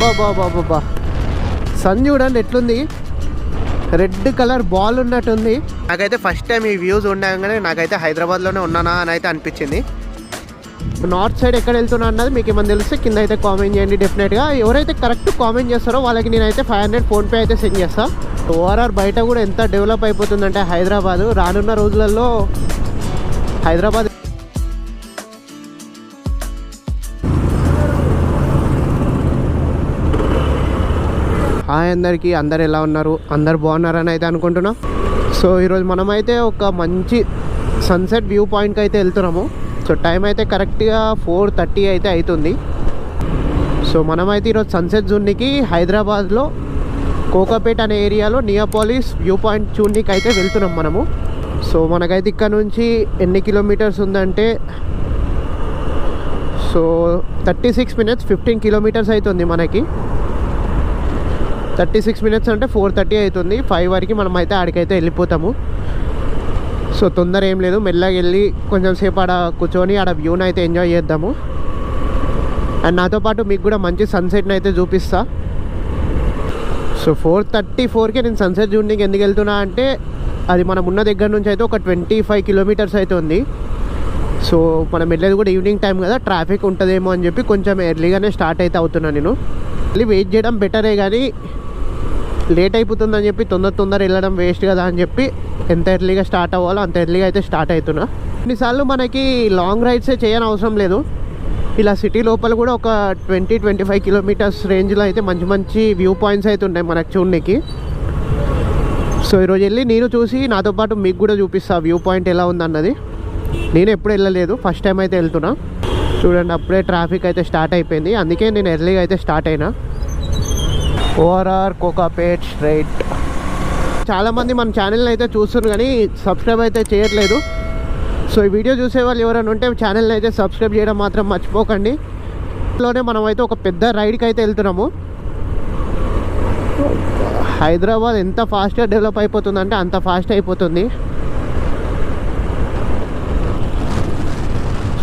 బాబా sun చూడండి ఎట్లుంది, red colour ball ఉన్నట్టుంది. నాకైతే ఫస్ట్ టైం ఈ వ్యూస్ ఉండగానే నాకైతే హైదరాబాద్లోనే ఉన్నానా అని అయితే అనిపించింది. నార్త్ సైడ్ ఎక్కడ వెళ్తున్నా అన్నది మీకు ఏమైనా తెలిస్తే కింద అయితే కామెంట్ చేయండి. డెఫినెట్గా ఎవరైతే కరెక్ట్ కామెంట్ చేస్తారో వాళ్ళకి నేనైతే 500 ఫోన్పే అయితే సెండ్ చేస్తాను. ఓఆర్ఆర్ బయట కూడా ఎంత డెవలప్ అయిపోతుందంటే హైదరాబాద్, రానున్న రోజులలో హైదరాబాద్ హాయ్ అందరికీ, అందరు ఎలా ఉన్నారు? అందరు బాగున్నారని అయితే అనుకుంటున్నా. సో ఈరోజు మనమైతే ఒక మంచి సన్సెట్ వ్యూ పాయింట్కి అయితే వెళ్తున్నాము. సో టైం అయితే కరెక్ట్గా 4:30 అయితే అవుతుంది. సో మనమైతే ఈరోజు సన్సెట్ జూన్కి హైదరాబాద్లో కోకాపేట్ అనే ఏరియాలో నియోపోలిస్ వ్యూ పాయింట్ చూడడానికి అయితే వెళ్తున్నాం మనము. సో మనకైతే ఇక్కడ నుంచి ఎన్ని కిలోమీటర్స్ ఉందంటే సో 36 minutes 15 kilometers అవుతుంది. మనకి 36 minutes అంటే 4:30 అవుతుంది. 5 వరకు మనం అయితే ఆడికైతే వెళ్ళిపోతాము. సో తొందర ఏం లేదు, మెల్లగా వెళ్ళి కొంచెం సేపు ఆడ కూర్చొని ఆడ వ్యూని అయితే ఎంజాయ్ చేద్దాము. అండ్ నాతో పాటు మీకు కూడా మంచి సన్సెట్ని అయితే చూపిస్తా. సో 4:34కి నేను సన్సెట్ చూడడానికి ఎందుకు వెళ్తున్నా అంటే అది మనం ఉన్న దగ్గర నుంచి అయితే ఒక 25 kilometers అయితే ఉంది. సో మనం వెళ్ళేది కూడా ఈవినింగ్ టైం కదా, ట్రాఫిక్ ఉంటుందేమో అని చెప్పి కొంచెం ఎర్లీగానే స్టార్ట్ అయితే అవుతున్నాను. నేను మళ్ళీ వెయిట్ చేయడం బెటరే, కానీ లేట్ అయిపోతుందని చెప్పి తొందర వెళ్ళడం వేస్ట్ కదా అని చెప్పి ఎంత ఎర్లీగా స్టార్ట్ అవ్వాలో అంత ఎర్లీగా అయితే స్టార్ట్ అవుతున్నా. కొన్నిసార్లు మనకి లాంగ్ రైడ్సే చేయని అవసరం లేదు, ఇలా సిటీ లోపల కూడా ఒక 20-25 kilometers రేంజ్లో అయితే మంచి మంచి వ్యూ పాయింట్స్ అయితే ఉన్నాయి మనకు చూడడానికి. సో ఈరోజు వెళ్ళి నేను చూసి నాతో పాటు మీకు కూడా చూపిస్తా వ్యూ పాయింట్ ఎలా ఉందన్నది. నేను ఎప్పుడు వెళ్ళలేదు, ఫస్ట్ టైం అయితే వెళ్తున్నా. చూడండి అప్పుడే ట్రాఫిక్ అయితే స్టార్ట్ అయిపోయింది, అందుకే నేను ఎర్లీగా అయితే స్టార్ట్ అయినా. ORR Kokapet straight. చాలామంది మన ఛానల్ని అయితే చూస్తున్నారు కానీ సబ్స్క్రైబ్ అయితే చేయట్లేదు. సో ఈ వీడియో చూసే వాళ్ళు ఎవరైనా ఉంటే ఛానల్ని అయితే సబ్స్క్రైబ్ చేయడం మాత్రం మర్చిపోకండి. ఇంట్లోనే మనం అయితే ఒక పెద్ద రైడ్కి అయితే వెళ్తున్నాము. హైదరాబాద్ ఎంత ఫాస్ట్గా డెవలప్ అయిపోతుందంటే అంత ఫాస్ట్ అయిపోతుంది.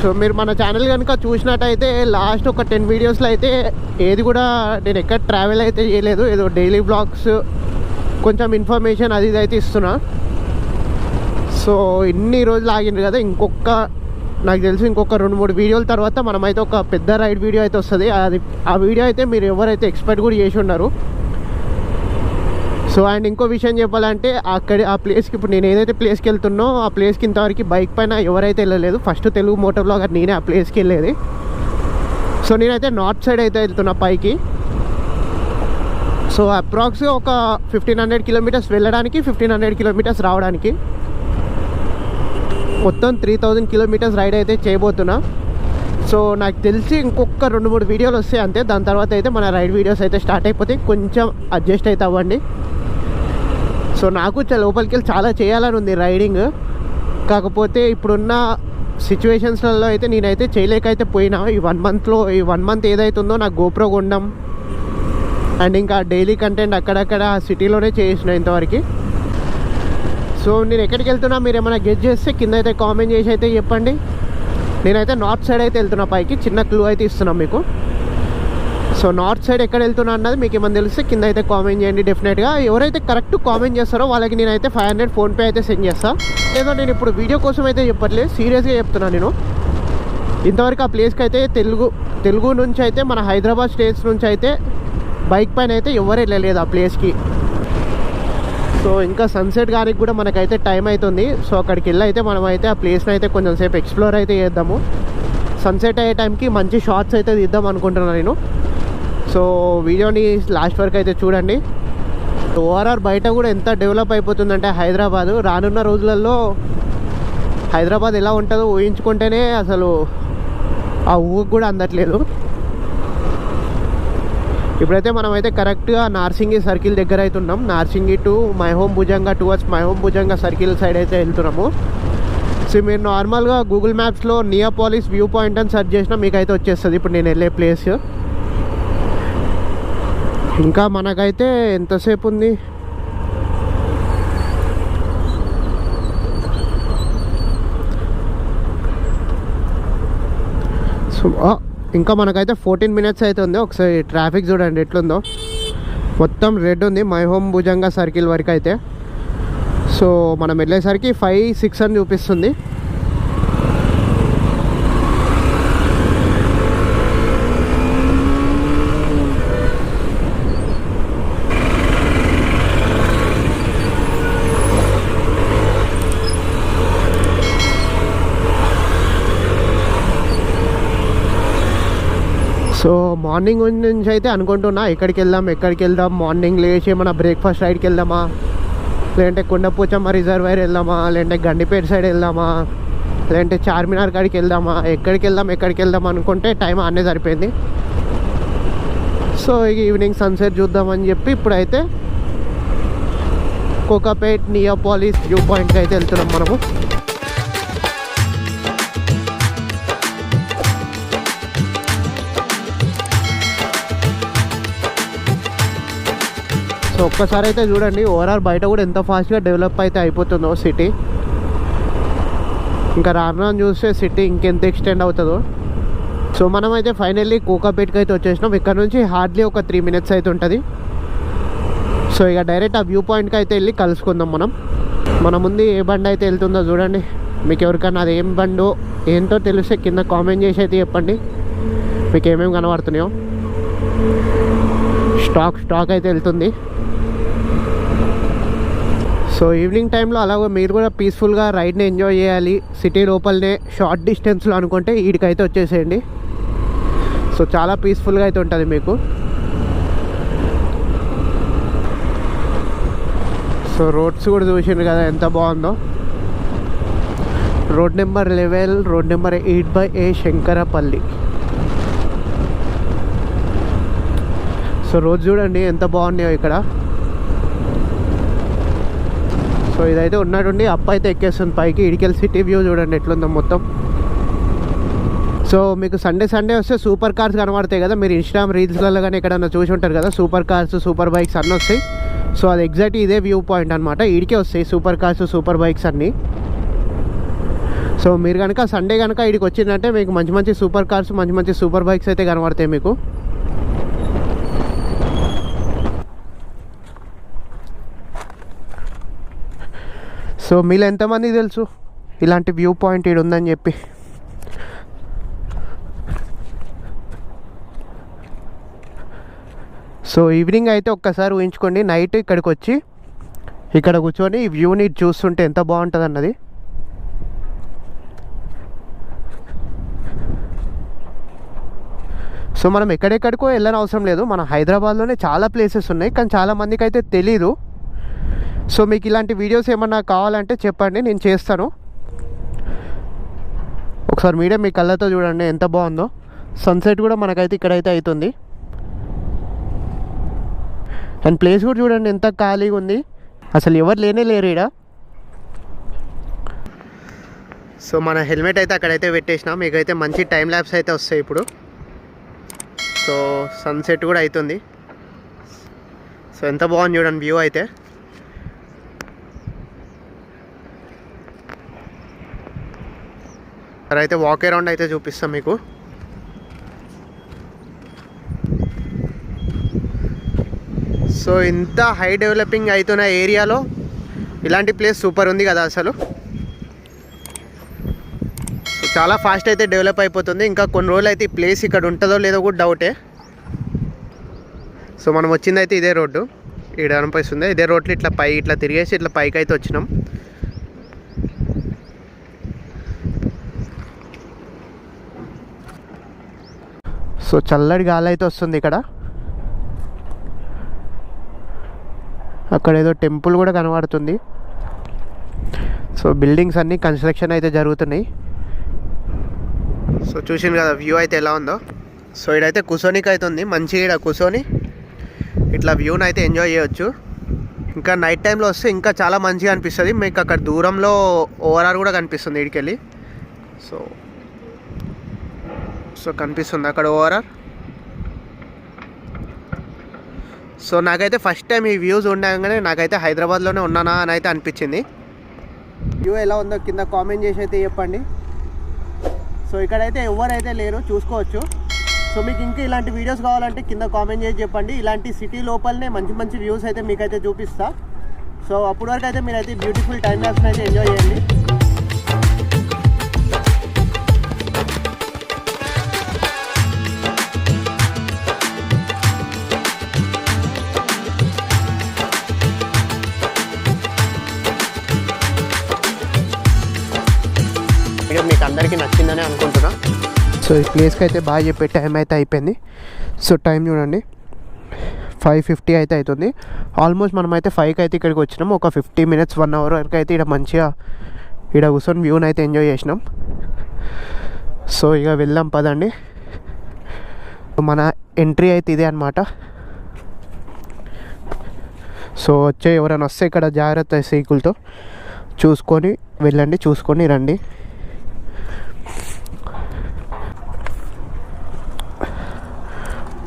సో మీరు మన ఛానల్ కనుక చూసినట్టయితే లాస్ట్ ఒక 10 వీడియోస్లో అయితే ఏది కూడా నేను ఎక్కడ ట్రావెల్ అయితే చేయలేదు, ఏదో డైలీ వ్లాగ్స్ కొంచెం ఇన్ఫర్మేషన్ అది ఇది అయితే ఇస్తున్నా. సో ఇన్ని రోజులు ఆగింది కదా, నాకు తెలిసి ఇంకొక 2-3 వీడియోల తర్వాత మనమైతే ఒక పెద్ద రైడ్ వీడియో అయితే వస్తుంది. ఆ వీడియో అయితే మీరు ఎవరైతే ఎక్స్పెక్ట్ కూడా చేసి ఉన్నారు. సో అండ్ ఇంకో విషయం చెప్పాలంటే ఆ ప్లేస్కి ఇప్పుడు నేను ఏదైతే ప్లేస్కి వెళ్తున్నో ఆ ప్లేస్కి ఇంతవరకు బైక్ పైన ఎవరైతే వెళ్ళలేదు. ఫస్ట్ తెలుగు మోటార్ బ్లాగర్ నేనే ఆ ప్లేస్కి వెళ్ళేది. సో నేనైతే నార్త్ సైడ్ అయితే వెళ్తున్నా పైకి. సో అప్రాక్స్గా ఒక 1500 kilometers వెళ్ళడానికి, 1500 kilometers రావడానికి, మొత్తం 3000 kilometers రైడ్ అయితే చేయబోతున్నా. సో నాకు తెలిసి ఇంకొక 2-3 వీడియోలు వస్తాయి అంతే. దాని తర్వాత అయితే మన రైడ్ వీడియోస్ అయితే స్టార్ట్ అయిపోతాయి. కొంచెం అడ్జస్ట్ అయితే అవ్వండి. సో నాకు లోపలికి వెళ్ళి చాలా చేయాలని ఉంది రైడింగ్, కాకపోతే ఇప్పుడున్న సిచ్యువేషన్స్లలో అయితే నేనైతే చేయలేకైతే పోయినా. ఈ 1 month ఏదైతుందో నాకు గోప్రో కొనడం అండ్ ఇంకా డైలీ కంటెంట్ అక్కడక్కడ సిటీలోనే చేసిన ఇంతవరకు. సో నేను ఎక్కడికి వెళ్తున్నా మీరు ఏమైనా గెస్ చేస్తే కింద అయితే కామెంట్ చేసి అయితే చెప్పండి. నేనైతే నార్త్ సైడ్ అయితే వెళ్తున్నా పైకి, చిన్న క్లూ అయితే ఇస్తున్నాం మీకు. సో నార్త్ సైడ్ ఎక్కడ వెళ్తున్నా అన్నది మీకు ఏమైనా తెలిస్తే కింద అయితే కామెంట్ చేయండి. డెఫినెట్గా ఎవరైతే కరెక్ట్ కామెంట్ చేస్తారో వాళ్ళకి నేనైతే 500 ఫోన్పే అయితే సెండ్ చేస్తాను. ఏదో నేను ఇప్పుడు వీడియో కోసం అయితే చెప్పట్లేదు, సీరియస్గా చెప్తున్నాను. నేను ఇంతవరకు ఆ ప్లేస్కి అయితే తెలుగు నుంచి అయితే మన హైదరాబాద్ స్టేట్స్ నుంచి అయితే బైక్ పైన అయితే ఎవరు వెళ్ళలేదు ఆ ప్లేస్కి. సో ఇంకా సన్సెట్ గారికి కూడా మనకైతే టైం అవుతుంది. సో అక్కడికి వెళ్ళి అయితే మనమైతే ఆ ప్లేస్ని అయితే కొంచెం సేపు ఎక్స్ప్లోర్ అయితే చేద్దాము. సన్సెట్ అయ్యే టైంకి మంచి షార్ట్స్ అయితే తీద్దాం అనుకుంటున్నాను నేను. సో వీడియోని లాస్ట్ వరకు అయితే చూడండి. ఓఆర్ఆర్ బయట కూడా ఎంత డెవలప్ అయిపోతుందంటే హైదరాబాదు, రానున్న రోజులలో హైదరాబాద్ ఎలా ఉంటుందో ఊహించుకుంటేనే అసలు ఆ ఊహకు కూడా అందట్లేదు. ఇప్పుడైతే మనమైతే కరెక్ట్గా నార్సింగి సర్కిల్ దగ్గర అయితే ఉన్నాం. Narsingi to my home Bhujanga towards my home Bhujanga circle side అయితే వెళ్తున్నాము. సో మీరు నార్మల్గా గూగుల్ మ్యాప్స్లో నియోపోలిస్ వ్యూ పాయింట్ అని సెర్చ్ చేసినా మీకైతే వచ్చేస్తుంది ఇప్పుడు నేను వెళ్ళే ప్లేస్. ఇంకా మనకైతే ఎంతసేపు ఉంది, సో ఇంకా మనకైతే 14 minutes అయితే ఉంది. ఒకసారి ట్రాఫిక్ చూడండి ఎట్లుందో, మొత్తం రెడ్ ఉంది మై హోమ్ భుజంగా సర్కిల్ వరకు అయితే. సో మనం వెళ్ళేసరికి 5-6 అని చూపిస్తుంది. సో మార్నింగ్ నుంచి అయితే అనుకుంటున్నా ఎక్కడికి వెళ్దాం, మార్నింగ్ లేచి మన బ్రేక్ఫాస్ట్ రైడ్కి వెళ్దామా, లేదంటే కొండపోచమ్మ రిజర్వాయర్ వెళ్దామా, లేదంటే గండిపేట సైడ్ వెళ్దామా, లేదంటే చార్మినార్ కాడికి వెళ్దామా, ఎక్కడికి వెళ్దాం అనుకుంటే టైం అన్నీ సరిపోయింది. సో ఈవినింగ్ సన్సెట్ చూద్దామని చెప్పి ఇప్పుడైతే కోకాపేట్ నియోపాలిస్ వ్యూ పాయింట్కి అయితే వెళ్తున్నాం మనము. సో ఒక్కసారి అయితే చూడండి ఓవరాల్ బయట కూడా ఎంత ఫాస్ట్గా డెవలప్ అయితే అయిపోతుందో సిటీ. ఇంకా రాను చూస్తే సిటీ ఇంకెంత ఎక్స్టెండ్ అవుతుందో. సో మనం అయితే ఫైనల్లీ కోకాపేట్కి అయితే వచ్చేసినాం. ఇక్కడ నుంచి హార్డ్లీ ఒక 3 minutes అయితే ఉంటుంది. సో ఇక డైరెక్ట్ ఆ వ్యూ పాయింట్కి అయితే వెళ్ళి కలుసుకుందాం మనం. మన ముందు ఏ బండి అయితే వెళ్తుందో చూడండి. మీకు ఎవరికైనా అది ఏం బండో ఏంటో తెలిస్తే కింద కామెంట్ చేసి అయితే చెప్పండి మీకు ఏమేమి కనబడుతున్నాయో. స్టాక్ అయితే వెళ్తుంది. సో ఈవినింగ్ టైంలో అలాగే మీరు కూడా పీస్ఫుల్గా రైడ్ని ఎంజాయ్ చేయాలి సిటీ లోపలనే షార్ట్ డిస్టెన్స్లో అనుకుంటే వీడికైతే వచ్చేసేయండి. సో చాలా పీస్ఫుల్గా అయితే ఉంటుంది మీకు. సో రోడ్స్ కూడా చూసిండ్రు కదా ఎంత బాగుందో. Road number 11, road number 8/A Shankarpally. So road చూడండి ఎంత బాగున్నాయో ఇక్కడ. సో ఇదైతే ఉన్నట్టుండి అప్ అయితే ఎక్కేస్తుంది పైకి. ఇడికెళ్ళి సిటీ వ్యూ చూడండి ఎట్లుందో మొత్తం. సో మీకు సండే వస్తే సూపర్ కార్స్ కనబడతాయి కదా, మీరు ఇన్స్టాగ్రామ్ రీల్స్లలో కానీ ఎక్కడన్నా చూసి ఉంటారు కదా, సూపర్ కార్స్ సూపర్ బైక్స్ అన్నీ వస్తాయి. సో అది ఎగ్జాక్ట్ ఇదే వ్యూ పాయింట్ అనమాట. ఇడికే వస్తాయి సూపర్ కార్స్ సూపర్ బైక్స్ అన్నీ. సో మీరు కనుక సండే కనుక ఇడికి వచ్చిందంటే మీకు మంచి సూపర్ కార్స్ మంచి సూపర్ బైక్స్ అయితే కనబడతాయి మీకు. సో మీలో ఎంతమందికి తెలుసు ఇలాంటి వ్యూ పాయింట్ ఇక్కడ ఉందని చెప్పి. సో ఈవినింగ్ అయితే ఒక్కసారి ఊహించుకోండి, నైట్ ఇక్కడికి వచ్చి ఇక్కడ కూర్చొని ఈ వ్యూని చూస్తుంటే ఎంత బాగుంటుంది అన్నది. సో మనం ఎక్కడెక్కడికో వెళ్ళని అవసరం లేదు, మన హైదరాబాద్లోనే చాలా ప్లేసెస్ ఉన్నాయి, కానీ చాలామందికి అయితే తెలీదు. సో మీకు ఇలాంటి వీడియోస్ ఏమన్నా కావాలంటే చెప్పండి, నేను చేస్తాను. ఒకసారి మీరే మీ కళ్ళతో చూడండి ఎంత బాగుందో. సన్సెట్ కూడా మనకైతే ఇక్కడైతే అవుతుంది. అండ్ ప్లేస్ కూడా చూడండి ఎంత ఖాళీగా ఉంది, అసలు ఎవరు లేరు ఇక్కడ. సో మన హెల్మెట్ అయితే అక్కడైతే పెట్టేసినా, మీకైతే మంచి టైం ల్యాబ్స్ అయితే వస్తాయి ఇప్పుడు. సో సన్సెట్ కూడా అవుతుంది. సో ఎంత బాగుంది చూడండి వ్యూ అయితే. అయితే వాక్ అరౌండ్ అయితే చూపిస్తాం మీకు. సో ఇంత హై డెవలపింగ్ అవుతున్న ఏరియాలో ఇలాంటి ప్లేస్ సూపర్ ఉంది కదా అసలు. సో చాలా ఫాస్ట్ అయితే డెవలప్ అయిపోతుంది. ఇంకా కొన్ని రోజులు అయితే ఈ ప్లేస్ ఇక్కడ ఉంటుందో లేదో కూడా డౌటే. సో మనం వచ్చిందైతే ఇదే రోడ్డు, ఇక్కడ అనిపిస్తుంది ఇదే రోడ్లు ఇట్లా తిరిగేసి ఇట్లా పైకి అయితే వచ్చినాం. సో చల్లటి గాలి అయితే వస్తుంది ఇక్కడ. అక్కడ ఏదో టెంపుల్ కూడా కనబడుతుంది. సో బిల్డింగ్స్ అన్నీ కన్స్ట్రక్షన్ అయితే జరుగుతున్నాయి. సో చూసింది కదా వ్యూ అయితే ఎలా ఉందో. సో ఇడైతే కూర్చోనికి అయితే ఉంది, మంచిగా ఇక్కడ కూర్చొని ఇట్లా వ్యూని అయితే ఎంజాయ్ చేయొచ్చు. ఇంకా నైట్ టైంలో వస్తే ఇంకా చాలా మంచిగా అనిపిస్తుంది. మీకు అక్కడ దూరంలో ఓవరాల్ కూడా కనిపిస్తుంది ఇడికెళ్ళి. సో కనిపిస్తుంది అక్కడ ఓవరాల్. సో నాకైతే ఫస్ట్ టైం ఈ వ్యూస్ ఉండగానే నాకైతే హైదరాబాద్లోనే ఉన్నానా అని అయితే అనిపించింది. వ్యూ ఎలా ఉందో కింద కామెంట్ చేసి అయితే చెప్పండి. సో ఇక్కడైతే ఎవరైతే లేరు, చూసుకోవచ్చు. సో మీకు ఇంకా ఇలాంటి వీడియోస్ కావాలంటే కింద కామెంట్ చేసి చెప్పండి. ఇలాంటి సిటీ లోపలనే మంచి మంచి వ్యూస్ అయితే మీకైతే చూపిస్తా. సో అప్పటి వరకు అయితే మీరైతే బ్యూటిఫుల్ టైం ల్యాప్స్ని అయితే ఎంజాయ్ చేయండి. వీడియో మీకు అందరికీ నచ్చిందని అనుకుంటున్నా. సో ఈ ప్లేస్కి అయితే బాగా చెప్పే టైం అయితే అయిపోయింది. సో టైం చూడండి 5:50 అయితే అవుతుంది. ఆల్మోస్ట్ మనమైతే 5కి అయితే ఇక్కడికి వచ్చినాం. ఒక 50 minutes 1 hour వరకు అయితే ఇక్కడ మంచిగా ఇక్కడ కూర్చొని వ్యూని అయితే ఎంజాయ్ చేసినాం. సో ఇక వెళ్దాం పదండి. మన ఎంట్రీ అయితే ఇదే అనమాట. సో వచ్చే ఎవరైనా వస్తే ఇక్కడ జాగ్రత్త సైకిల్తో చూసుకొని వెళ్ళండి, చూసుకొని రండి.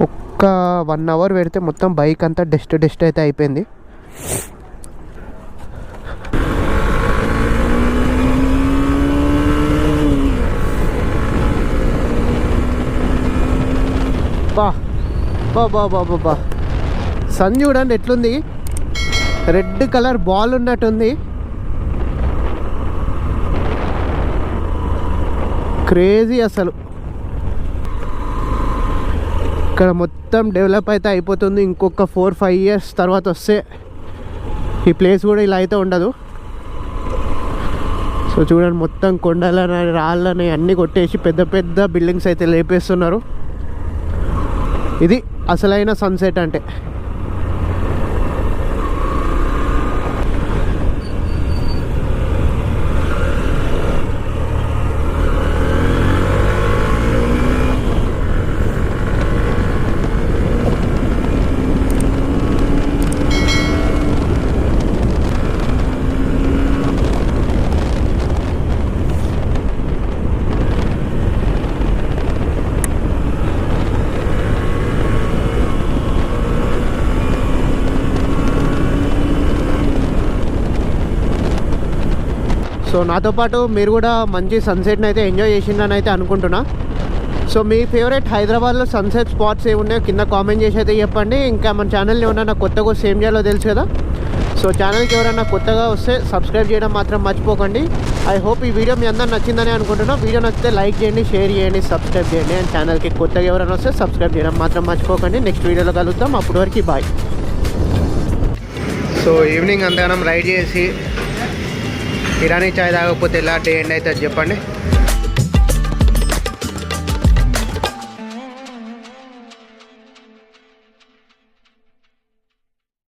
ఒక 1 hour పెడితే మొత్తం బైక్ అంతా డస్ట్ అయితే అయిపోయింది. బా బా బా బా బా బా సన్ చూడండి ఎట్లుంది, రెడ్ కలర్ బాల్ ఉన్నట్టుంది. క్రేజీ అసలు. ఇక్కడ మొత్తం డెవలప్ అయితే అయిపోతుంది. ఇంకొక 4-5 years తర్వాత వస్తే ఈ ప్లేస్ కూడా ఇలా అయితే ఉండదు. సో చూడండి మొత్తం కొండలని రాళ్ళని అన్నీ కొట్టేసి పెద్ద పెద్ద బిల్డింగ్స్ అయితే లేపేస్తున్నారు. ఇది అసలైన సన్సెట్ అంటే. సో నాతో పాటు మీరు కూడా మంచి సన్సెట్ని అయితే ఎంజాయ్ చేసిందని అయితే అనుకుంటున్నా. సో మీ ఫేవరెట్ హైదరాబాద్లో సన్సెట్ స్పాట్స్ ఏమున్నాయో కింద కామెంట్ చేసి అయితే చెప్పండి. ఇంకా మన ఛానల్ని ఎవరైనా కొత్తగా వస్తే ఏం చేయాలో తెలుసు కదా. సో ఛానల్కి ఎవరైనా కొత్తగా వస్తే సబ్స్క్రైబ్ చేయడం మాత్రం మర్చిపోకండి. ఐ హోప్ ఈ వీడియో మీ అందరూ నచ్చిందని అనుకుంటున్నా. వీడియో నచ్చితే లైక్ చేయండి, షేర్ చేయండి, సబ్స్క్రైబ్ చేయండి. అండ్ ఛానల్కి కొత్తగా ఎవరైనా వస్తే సబ్స్క్రైబ్ చేయడం మాత్రం మర్చిపోకండి. నెక్స్ట్ వీడియోలో కలుద్దాం. అప్పటి వరకు బాయ్. సో ఈవినింగ్ అంతగానం రైడ్ చేసి ఇరానీ చాయ్ తాగకపోతే ఎలా డే ఎండ్ అవుతుంది చెప్పండి.